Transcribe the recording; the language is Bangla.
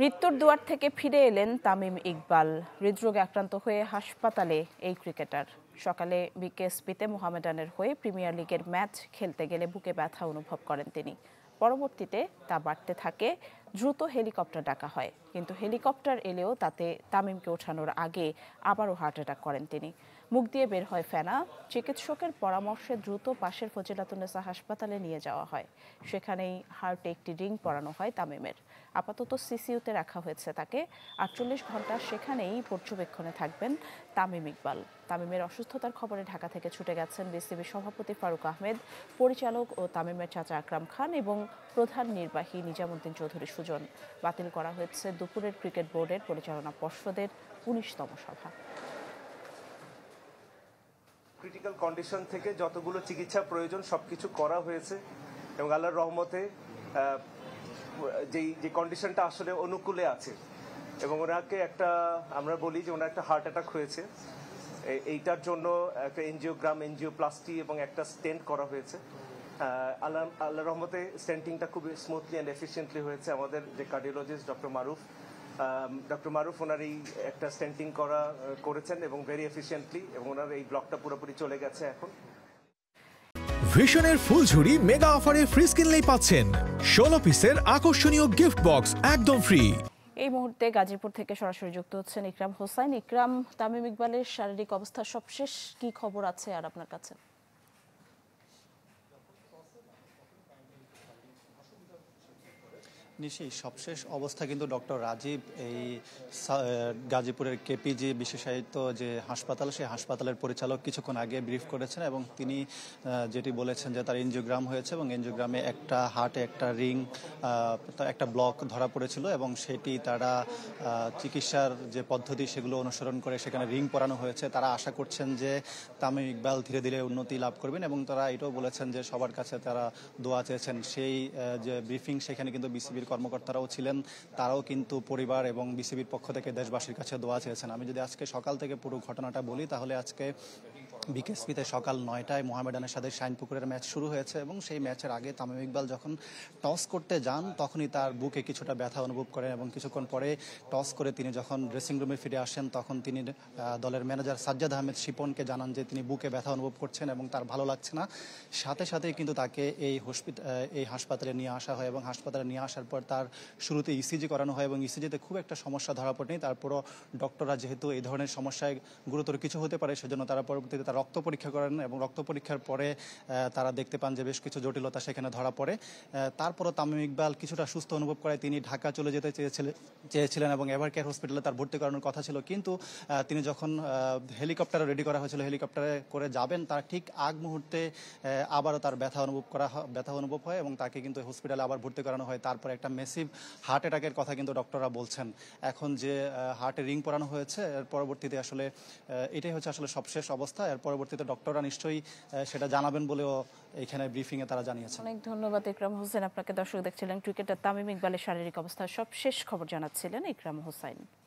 মৃত্যুর দুয়ার থেকে ফিরে এলেন তামিম ইকবাল। হৃদরোগে আক্রান্ত হয়ে হাসপাতালে এই ক্রিকেটার। সকালে বিকেএসপিতে মোহামেডানের হয়ে প্রিমিয়ার লিগের ম্যাচ খেলতে গেলে বুকে ব্যথা অনুভব করেন তিনি। পরবর্তীতে তা বাড়তে থাকে, দ্রুত হেলিকপ্টার ডাকা হয়, কিন্তু হেলিকপ্টার এলেও তাতে তামিমকে ওঠানোর আগে আবারও হার্ট অ্যাটাক করেন তিনি। মুখ দিয়ে বের হয় ফেনা। চিকিৎসকের পরামর্শে দ্রুত পাশের ফজিলাতুন্নেসা হাসপাতালে নিয়ে যাওয়া হয়। সেখানেই হার্টে একটি রিং পরানো হয় তামিমের। আপাতত সিসিইউতে রাখা হয়েছে তাকে। 48 ঘন্টা সেখানেই পর্যবেক্ষণে থাকবেন তামিম ইকবাল। তামিমের অসুস্থতার খবরে ঢাকা থেকে ছুটে গেছেন বিসিবি সভাপতি ফারুক আহমেদ, পরিচালক ও তামিমের চাচা আকরাম খান এবং প্রধান নির্বাহী নিজামুদ্দিন চৌধুরী সুজন। বাতিল করা হয়েছে দুপুরের ক্রিকেট বোর্ডের পরিচালনা পর্ষদের 19তম সভা। ক্রিটিক্যাল কন্ডিশন থেকে যতগুলো চিকিৎসা প্রয়োজন সবকিছু করা হয়েছে এবং আল্লাহর রহমতে যে কন্ডিশনটা আসলে অনুকূলে আছে এবং ওনাকে আমরা বলি যে ওনার একটা হার্ট অ্যাটাক হয়েছে। এইটার জন্য একটা এনজিওপ্লাস্টি এবং একটা স্টেন্ট করা হয়েছে। আল্লাহর রহমতে স্টেন্টিংটা খুব স্মুথলি অ্যান্ড এফিসিয়েন্টলি হয়েছে। আমাদের যে কার্ডিওলজিস্ট ডক্টর মারুফ ওনার এই একটা স্টেন্টিং করেছেন এবং ভেরি এফিসিয়েন্টলি, এবং ওনার এই ব্লকটা পুরোপুরি চলে গেছে এখন। ভিশনের ফুলঝুরি মেগা অফারে ফ্রিজ কিনলেই পাচ্ছেন 16 পিসের আকর্ষণীয় গিফট বক্স একদম ফ্রি। এই মুহূর্তে গাজীপুর থেকে সরাসরি যুক্ত হচ্ছেন ইকরাম হোসাইন। ইকরাম, তামিম ইকবালের শারীরিক অবস্থা সবশেষ কি খবর আছে আর আপনার কাছে? নিশ্চয়ই সবশেষ অবস্থা কিন্তু ডক্টর রাজীব এই গাজীপুরের কেপিজি বিশেষায়িত যে হাসপাতাল, সেই হাসপাতালের পরিচালক কিছুক্ষণ আগে ব্রিফ করেছেন এবং তিনি যেটি বলেছেন যে তার এনজিওগ্রাম হয়েছে এবং এনজিওগ্রামে একটা হার্টে একটা রিং, একটা ব্লক ধরা পড়েছিল এবং সেটি তারা চিকিৎসার যে পদ্ধতি সেগুলো অনুসরণ করে সেখানে রিং পরানো হয়েছে। তারা আশা করছেন যে তামিম ইকবাল ধীরে ধীরে উন্নতি লাভ করবেন এবং তারা এটাও বলেছেন যে সবার কাছে তারা দোয়া চেয়েছেন। সেই যে ব্রিফিং সেখানে কিন্তু বিসিবির কর্মকর্তারাও ছিলেন, তারাও কিন্তু পরিবার এবং বিসিবির পক্ষ থেকে দেশবাসীর কাছে দোয়া চেয়েছেন। আমি যদি আজকে সকাল থেকে পুরো ঘটনাটা বলি তাহলে আজকে বিকেএসপিতে সকাল 9টায় মোহামেডানের সাথে শাইনপুকুরের ম্যাচ শুরু হয়েছে এবং সেই ম্যাচের আগে তামিম ইকবাল যখন টস করতে যান তখনই তার বুকে কিছুটা ব্যথা অনুভব করেন এবং কিছুক্ষণ পরে টস করে তিনি যখন ড্রেসিং রুমে ফিরে আসেন তখন তিনি দলের ম্যানেজার সাজ্জাদ আহমেদ শিপনকে জানান যে তিনি বুকে ব্যথা অনুভব করছেন এবং তার ভালো লাগছে না। সাথে সাথেই কিন্তু তাকে এই হাসপাতালে নিয়ে আসা হয় এবং হাসপাতালে নিয়ে আসার পর তার শুরুতে ইসিজি করানো হয় এবং ইসিজিতে খুব একটা সমস্যা ধরা পড়েনি। তারপরও ডক্টররা যেহেতু এই ধরনের সমস্যায় গুরুতর কিছু হতে পারে সেজন্য তারা পরবর্তীতে রক্ত পরীক্ষা করেন এবং রক্ত পরীক্ষার পরে তারা দেখতে পান যে বেশ কিছু জটিলতা সেখানে ধরা পড়ে। তারপরও তামিম ইকবাল কিছুটা সুস্থ অনুভব করে তিনি ঢাকা চলে যেতে চেয়েছিলেন এবং এভারকেয়ার হসপিটালে তার ভর্তি করানোর কথা ছিল, কিন্তু তিনি যখন হেলিকপ্টারে রেডি করা হয়েছিল হেলিকপ্টারে করে যাবেন তার ঠিক আগ মুহূর্তে আবারও তার ব্যথা অনুভব হয় এবং তাকে কিন্তু হসপিটালে আবার ভর্তি করানো হয়। তারপরে একটা মেসিভ হার্ট অ্যাটাকের কথা কিন্তু ডক্টররা বলছেন। এখন যে হার্টে রিং পরানো হয়েছে এর পরবর্তীতে আসলে এটাই হচ্ছে আসলে সবশেষ অবস্থা। এর পরবর্তীতে ডক্টররা নিশ্চয়ই সেটা জানাবেন বলেও এখানে ব্রিফিংয়ে তারা জানিয়েছেন। অনেক ধন্যবাদ ইকরাম হোসেন আপনাকে। দর্শক দেখছিলেন ক্রিকেটার তামিম ইকবালের শারীরিক অবস্থার সবশেষ খবর জানাচ্ছিলেন ইকরাম হোসেন।